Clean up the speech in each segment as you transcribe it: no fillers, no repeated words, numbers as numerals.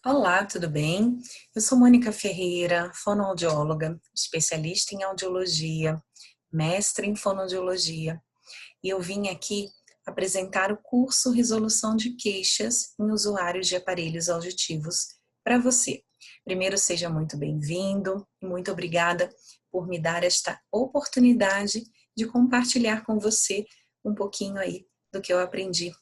Olá, tudo bem? Eu sou Mônica Ferreira, fonoaudióloga, especialista em audiologia, mestre em fonoaudiologia, e eu vim aqui apresentar o curso Resolução de Queixas em Usuários de Aparelhos Auditivos para você. Primeiro, seja muito bem-vindo e muito obrigada por me dar esta oportunidade de compartilhar com você um pouquinho aí do que eu aprendi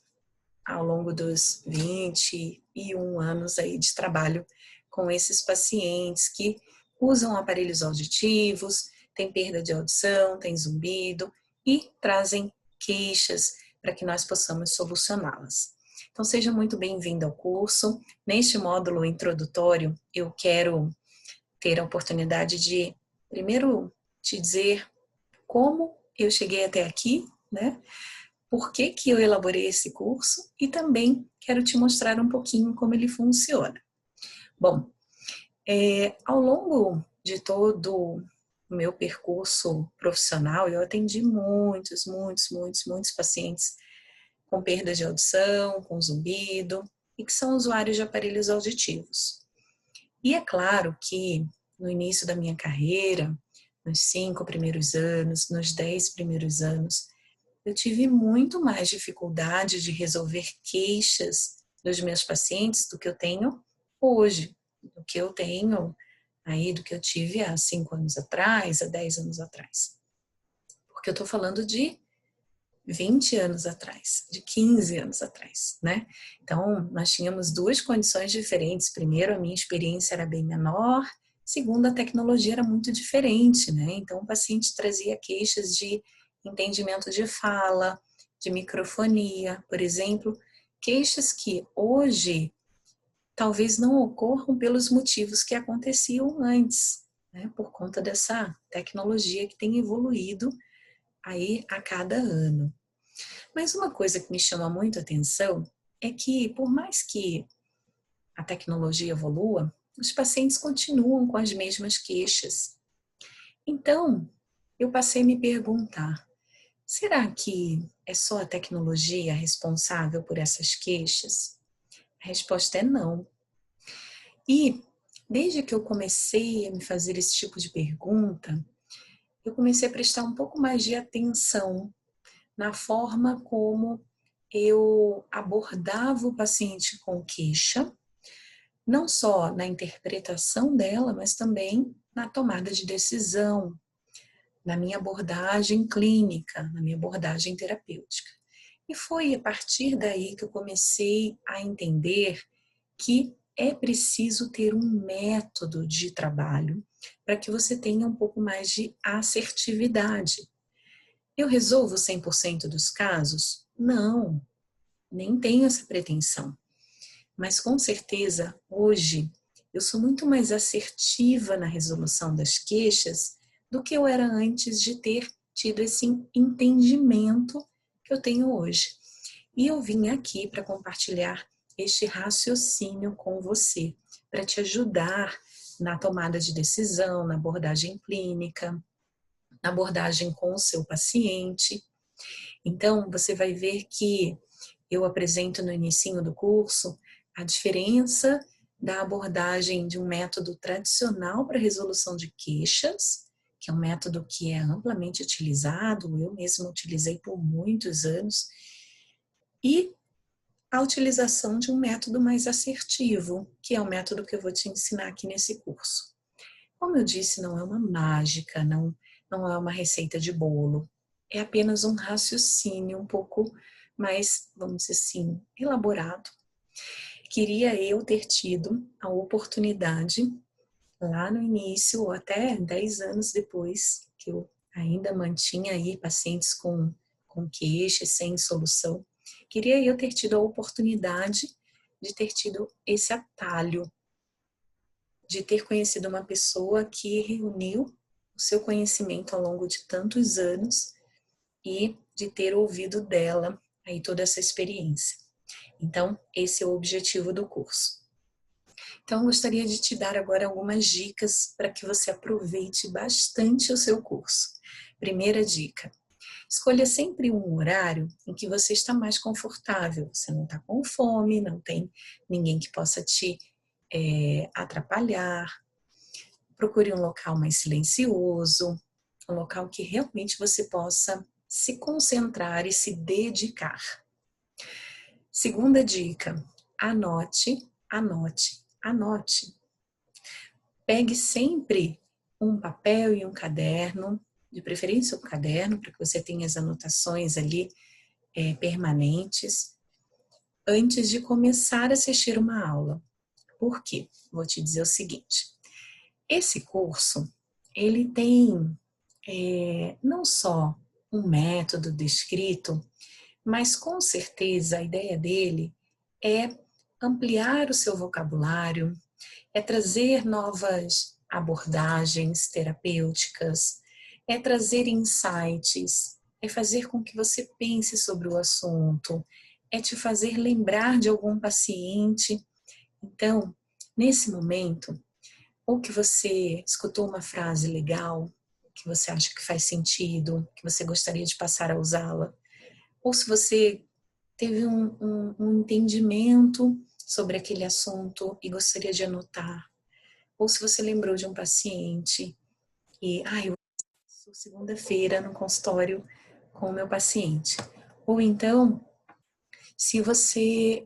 ao longo dos 21 anos aí de trabalho com esses pacientes que usam aparelhos auditivos, têm perda de audição, têm zumbido e trazem queixas para que nós possamos solucioná-las. Então, seja muito bem-vindo ao curso. Neste módulo introdutório, eu quero ter a oportunidade de, primeiro, te dizer como eu cheguei até aqui, né? Por que que eu elaborei esse curso e também quero te mostrar um pouquinho como ele funciona. Bom, ao longo de todo o meu percurso profissional, eu atendi muitos pacientes com perda de audição, com zumbido e que são usuários de aparelhos auditivos. E é claro que no início da minha carreira, nos 5 primeiros anos, nos 10 primeiros anos, eu tive muito mais dificuldade de resolver queixas dos meus pacientes do que eu tenho hoje, do que eu tenho aí, do que eu tive há 5 anos atrás, há 10 anos atrás. Porque eu estou falando de 20 anos atrás, de 15 anos atrás, né? Então, nós tínhamos duas condições diferentes. Primeiro, a minha experiência era bem menor. Segundo, a tecnologia era muito diferente, né? Então, o paciente trazia queixas de entendimento de fala, de microfonia, por exemplo, queixas que hoje talvez não ocorram pelos motivos que aconteciam antes, né? Por conta dessa tecnologia que tem evoluído aí a cada ano. Mas uma coisa que me chama muito a atenção é que, por mais que a tecnologia evolua, os pacientes continuam com as mesmas queixas. Então, eu passei a me perguntar: será que é só a tecnologia responsável por essas queixas? A resposta é não. E, desde que eu comecei a me fazer esse tipo de pergunta, eu comecei a prestar um pouco mais de atenção na forma como eu abordava o paciente com queixa, não só na interpretação dela, mas também na tomada de decisão, na minha abordagem clínica, na minha abordagem terapêutica. E foi a partir daí que eu comecei a entender que é preciso ter um método de trabalho para que você tenha um pouco mais de assertividade. Eu resolvo 100% dos casos? Não, nem tenho essa pretensão. Mas com certeza, hoje, eu sou muito mais assertiva na resolução das queixas do que eu era antes de ter tido esse entendimento que eu tenho hoje. E eu vim aqui para compartilhar este raciocínio com você, para te ajudar na tomada de decisão, na abordagem clínica, na abordagem com o seu paciente. Então, você vai ver que eu apresento no inicinho do curso a diferença da abordagem de um método tradicional para resolução de queixas, que é um método que é amplamente utilizado, eu mesma utilizei por muitos anos, e a utilização de um método mais assertivo, que é o método que eu vou te ensinar aqui nesse curso. Como eu disse, não é uma mágica, não é uma receita de bolo, é apenas um raciocínio um pouco mais, vamos dizer assim, elaborado. Queria eu ter tido a oportunidade, lá no início, ou até 10 anos depois, que eu ainda mantinha aí pacientes com queixas sem solução, queria eu ter tido a oportunidade de ter tido esse atalho, de ter conhecido uma pessoa que reuniu o seu conhecimento ao longo de tantos anos e de ter ouvido dela aí toda essa experiência. Então, esse é o objetivo do curso. Então, eu gostaria de te dar agora algumas dicas para que você aproveite bastante o seu curso. Primeira dica: escolha sempre um horário em que você está mais confortável. Você não está com fome, não tem ninguém que possa te atrapalhar. Procure um local mais silencioso, um local que realmente você possa se concentrar e se dedicar. Segunda dica, anote, anote, anote. Pegue sempre um papel e um caderno, de preferência um caderno, para que você tenha as anotações ali permanentes, antes de começar a assistir uma aula. Por quê? Vou te dizer o seguinte, esse curso, ele tem não só um método descrito, mas com certeza a ideia dele é ampliar o seu vocabulário, é trazer novas abordagens terapêuticas, é trazer insights, é fazer com que você pense sobre o assunto, é te fazer lembrar de algum paciente. Então, nesse momento, ou que você escutou uma frase legal, que você acha que faz sentido, que você gostaria de passar a usá-la, ou se você teve um entendimento sobre aquele assunto e gostaria de anotar, ou se você lembrou de um paciente e, eu sou segunda-feira no consultório com o meu paciente. Ou então, se você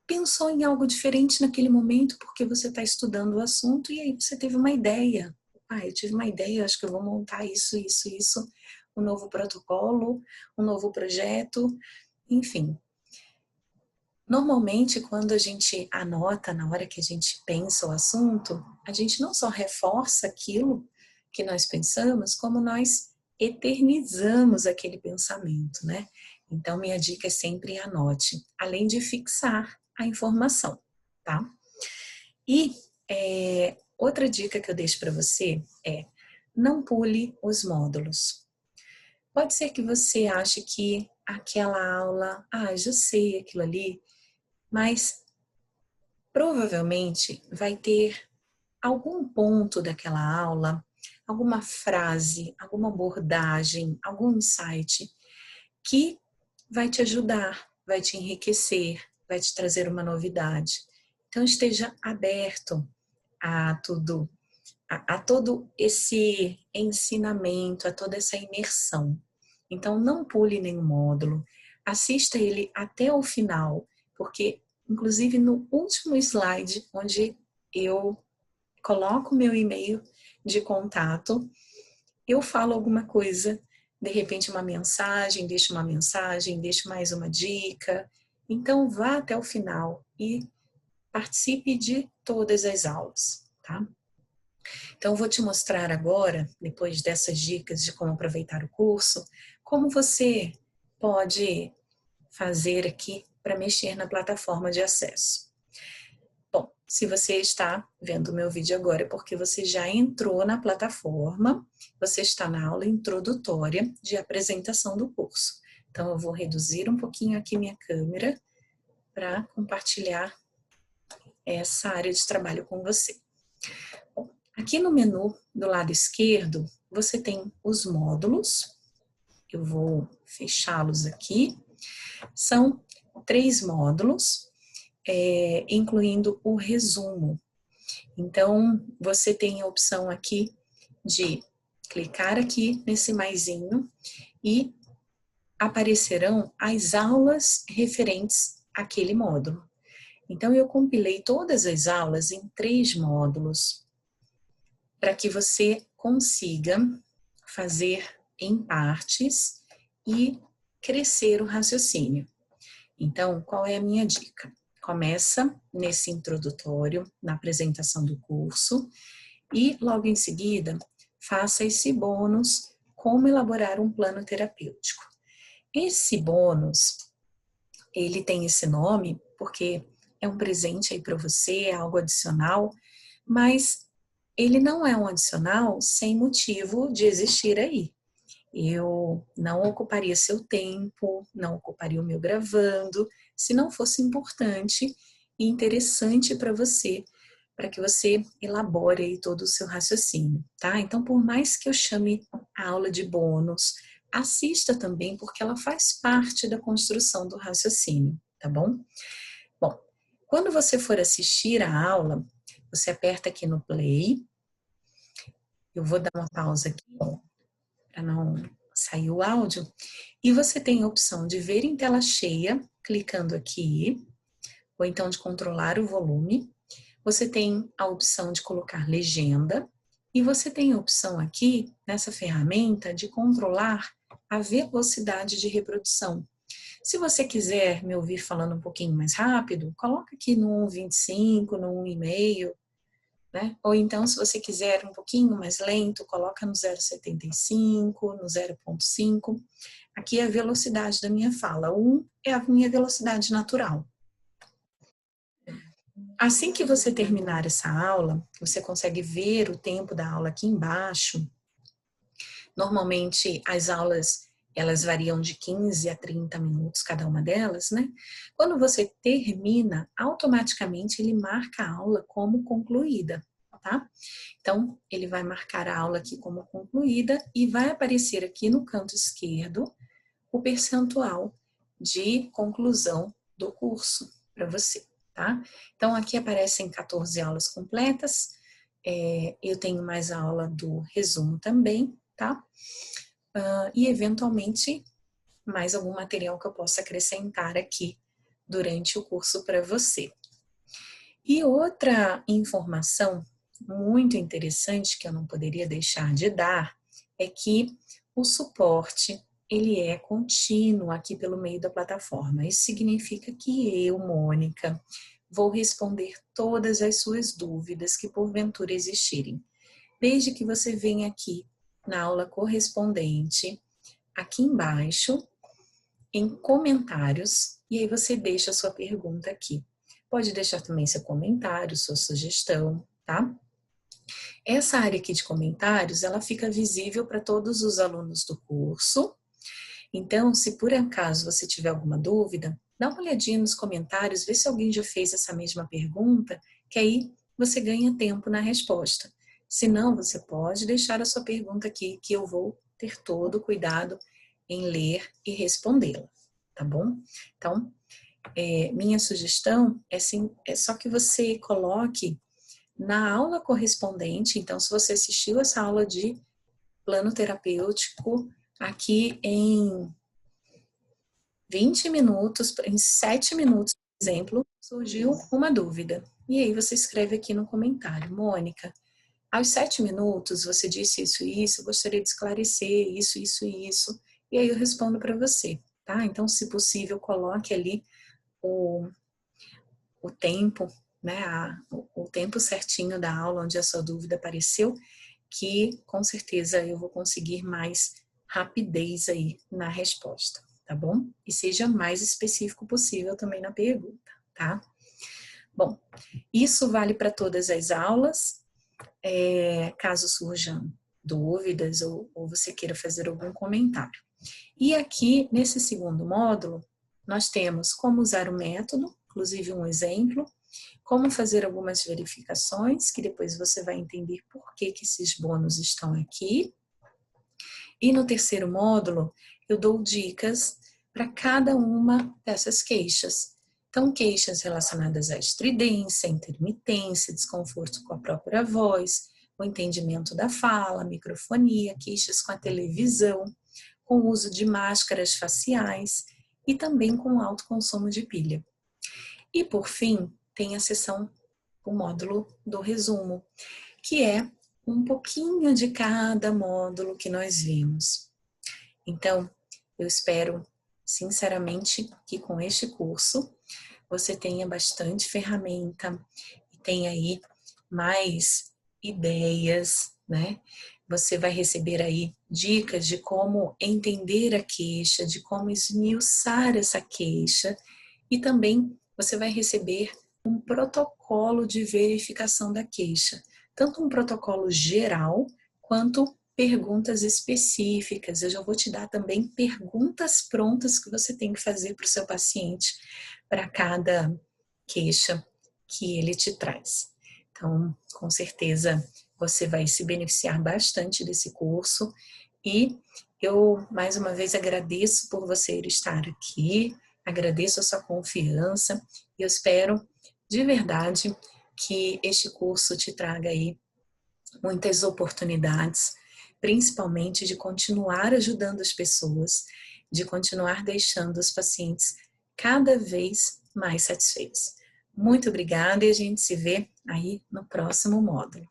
pensou em algo diferente naquele momento porque você está estudando o assunto e aí você teve uma ideia. Eu tive uma ideia, acho que eu vou montar isso, um novo protocolo, um novo projeto, enfim. Normalmente, quando a gente anota na hora que a gente pensa o assunto, a gente não só reforça aquilo que nós pensamos, como nós eternizamos aquele pensamento, né? Então, minha dica é sempre anote, além de fixar a informação, tá? E outra dica que eu deixo para você é não pule os módulos. Pode ser que você ache que aquela aula, já sei aquilo ali, mas provavelmente vai ter algum ponto daquela aula, alguma frase, alguma abordagem, algum insight que vai te ajudar, vai te enriquecer, vai te trazer uma novidade. Então esteja aberto a tudo, a todo esse ensinamento, a toda essa imersão. Então não pule nenhum módulo, assista ele até o final, porque inclusive no último slide, onde eu coloco o meu e-mail de contato, eu falo alguma coisa, de repente uma mensagem, deixo mais uma dica. Então vá até o final e participe de todas as aulas, tá? Então eu vou te mostrar agora, depois dessas dicas de como aproveitar o curso, como você pode fazer aqui para mexer na plataforma de acesso. Bom, se você está vendo o meu vídeo agora é porque você já entrou na plataforma, você está na aula introdutória de apresentação do curso. Então, eu vou reduzir um pouquinho aqui minha câmera para compartilhar essa área de trabalho com você. Bom, aqui no menu do lado esquerdo, você tem os módulos. Eu vou fechá-los aqui. São 3 módulos, incluindo o resumo. Então, você tem a opção aqui de clicar aqui nesse maisinho e aparecerão as aulas referentes àquele módulo. Então, eu compilei todas as aulas em 3 módulos para que você consiga fazer em partes e crescer o raciocínio. Então, qual é a minha dica? Começa nesse introdutório, na apresentação do curso, e logo em seguida, faça esse bônus, como elaborar um plano terapêutico. Esse bônus, ele tem esse nome porque é um presente aí para você, é algo adicional, mas ele não é um adicional sem motivo de existir aí. Eu não ocuparia seu tempo, não ocuparia o meu gravando, se não fosse importante e interessante para você, para que você elabore aí todo o seu raciocínio, tá? Então, por mais que eu chame a aula de bônus, assista também, porque ela faz parte da construção do raciocínio, tá bom? Bom, Quando você for assistir a aula, você aperta aqui no play. Eu vou dar uma pausa aqui, para não sair o áudio. E você tem a opção de ver em tela cheia, clicando aqui, ou então de controlar o volume. Você tem a opção de colocar legenda. E você tem a opção aqui, nessa ferramenta, de controlar a velocidade de reprodução. Se você quiser me ouvir falando um pouquinho mais rápido, coloca aqui no 1,25, no 1,5, né? Ou então, se você quiser um pouquinho mais lento, coloca no 0,75, no 0,5. Aqui é a velocidade da minha fala. 1 é a minha velocidade natural. Assim que você terminar essa aula, você consegue ver o tempo da aula aqui embaixo. Normalmente, as aulas, elas variam de 15 a 30 minutos, cada uma delas, né? Quando você termina, automaticamente ele marca a aula como concluída, tá? Então, ele vai marcar a aula aqui como concluída e vai aparecer aqui no canto esquerdo o percentual de conclusão do curso para você, tá? Então, aqui aparecem 14 aulas completas, eu tenho mais a aula do resumo também, tá? E, eventualmente, mais algum material que eu possa acrescentar aqui durante o curso para você. E outra informação muito interessante que eu não poderia deixar de dar é que o suporte ele é contínuo aqui pelo meio da plataforma. Isso significa que eu, Mônica, vou responder todas as suas dúvidas que porventura existirem. Desde que você venha aqui na aula correspondente, aqui embaixo, em comentários, e aí você deixa a sua pergunta aqui. Pode deixar também seu comentário, sua sugestão, tá? Essa área aqui de comentários, ela fica visível para todos os alunos do curso. Então, se por acaso você tiver alguma dúvida, dá uma olhadinha nos comentários, vê se alguém já fez essa mesma pergunta, que aí você ganha tempo na resposta. Se não, você pode deixar a sua pergunta aqui, que eu vou ter todo o cuidado em ler e respondê-la, tá bom? Então, minha sugestão é só que você coloque na aula correspondente. Então, se você assistiu essa aula de plano terapêutico aqui em 20 minutos, em 7 minutos, por exemplo, surgiu uma dúvida. E aí você escreve aqui no comentário: Mônica, aos 7 minutos você disse isso e isso, eu gostaria de esclarecer isso, isso e isso. E aí eu respondo para você, tá? Então, se possível, coloque ali o tempo, né, o tempo certinho da aula onde a sua dúvida apareceu, que com certeza eu vou conseguir mais rapidez aí na resposta, tá bom? E seja mais específico possível também na pergunta, tá? Bom, isso vale para todas as aulas. Caso surjam dúvidas ou você queira fazer algum comentário. E aqui, nesse segundo módulo, nós temos como usar o método, inclusive um exemplo, como fazer algumas verificações, que depois você vai entender por que esses bônus estão aqui. E no terceiro módulo, eu dou dicas para cada uma dessas queixas. Então, queixas relacionadas à estridência, intermitência, desconforto com a própria voz, o entendimento da fala, microfonia, queixas com a televisão, com o uso de máscaras faciais e também com alto consumo de pilha. E, por fim, tem a seção, o módulo do resumo, que é um pouquinho de cada módulo que nós vimos. Então, eu espero, sinceramente, que com este curso você tenha bastante ferramenta e tenha aí mais ideias, né? Você vai receber aí dicas de como entender a queixa, de como esmiuçar essa queixa e também você vai receber um protocolo de verificação da queixa, tanto um protocolo geral quanto perguntas específicas. Eu já vou te dar também perguntas prontas que você tem que fazer para o seu paciente para cada queixa que ele te traz. Então, com certeza, você vai se beneficiar bastante desse curso e eu, mais uma vez, agradeço por você estar aqui, agradeço a sua confiança e eu espero de verdade que este curso te traga aí muitas oportunidades, principalmente de continuar ajudando as pessoas, de continuar deixando os pacientes cada vez mais satisfeitos. Muito obrigada e a gente se vê aí no próximo módulo.